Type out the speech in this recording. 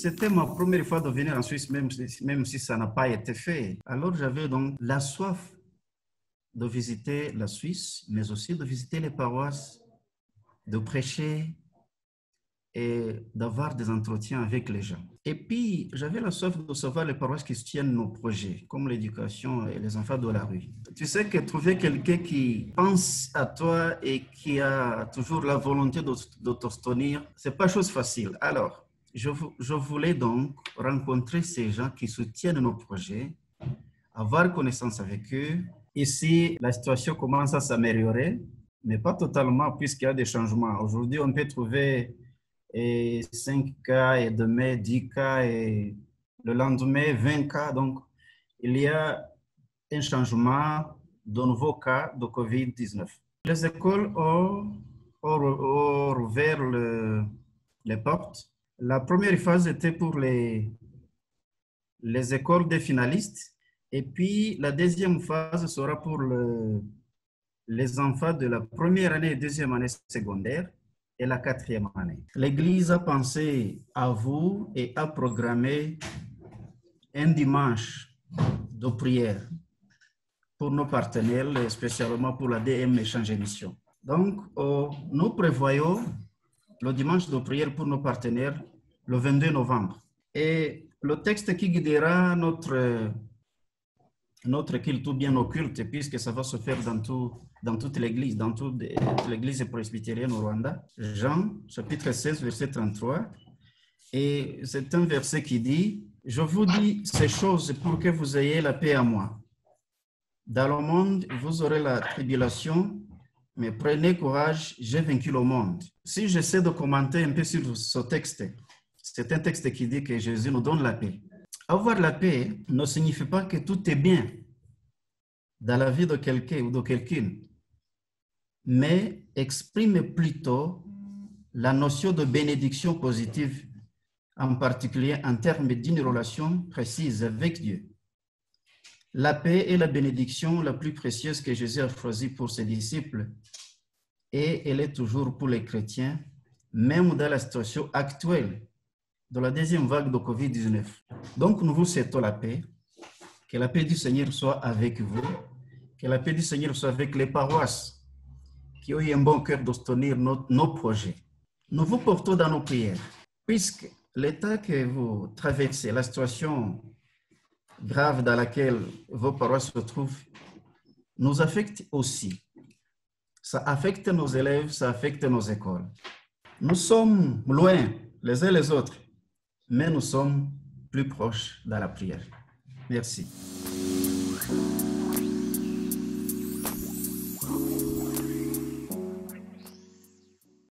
c'était ma première fois de venir en Suisse, même si ça n'a pas été fait. Alors j'avais donc la soif de visiter la Suisse, mais aussi de visiter les paroisses, de prêcher et d'avoir des entretiens avec les gens. Et puis, j'avais la soif de savoir les paroisses qui soutiennent nos projets, comme l'éducation et les enfants de la rue. Tu sais que trouver quelqu'un qui pense à toi et qui a toujours la volonté de te soutenir, c'est pas chose facile. Alors, je voulais donc rencontrer ces gens qui soutiennent nos projets, avoir connaissance avec eux. Ici, la situation commence à s'améliorer, mais pas totalement puisqu'il y a des changements. Aujourd'hui, on peut trouver 5 cas et demain 10 cas et le lendemain 20 cas. Donc, il y a un changement de nouveaux cas de COVID-19. Les écoles ont ouvert les portes. La première phase était pour les écoles des finalistes. Et puis, la deuxième phase sera pour les enfants de la première année et deuxième année secondaire et la quatrième année. L'Église a pensé à vous et a programmé un dimanche de prière pour nos partenaires, et spécialement pour la DM Échange et Mission. Donc, nous prévoyons le dimanche de prière pour nos partenaires le 22 novembre. Et le texte qui guidera notre culte ou bien nos cultes, puisque ça va se faire dans toute l'Église, dans toute l'Église presbytérienne au Rwanda. Jean, chapitre 16, verset 33. Et c'est un verset qui dit, « Je vous dis ces choses pour que vous ayez la paix à moi. Dans le monde, vous aurez la tribulation, mais prenez courage, j'ai vaincu le monde. » Si j'essaie de commenter un peu sur ce texte, c'est un texte qui dit que Jésus nous donne la paix. Avoir la paix ne signifie pas que tout est bien dans la vie de quelqu'un ou de quelqu'une, mais exprime plutôt la notion de bénédiction positive, en particulier en termes d'une relation précise avec Dieu. La paix est la bénédiction la plus précieuse que Jésus a choisie pour ses disciples et elle est toujours pour les chrétiens, même dans la situation actuelle de la deuxième vague de COVID-19. Donc, nous vous souhaitons la paix. Que la paix du Seigneur soit avec vous. Que la paix du Seigneur soit avec les paroisses qui ont eu un bon cœur de soutenir nos projets. Nous vous portons dans nos prières, puisque l'état que vous traversez, la situation grave dans laquelle vos paroisses se trouvent, nous affecte aussi. Ça affecte nos élèves, ça affecte nos écoles. Nous sommes loin les uns les autres, mais nous sommes plus proches dans la prière. Merci.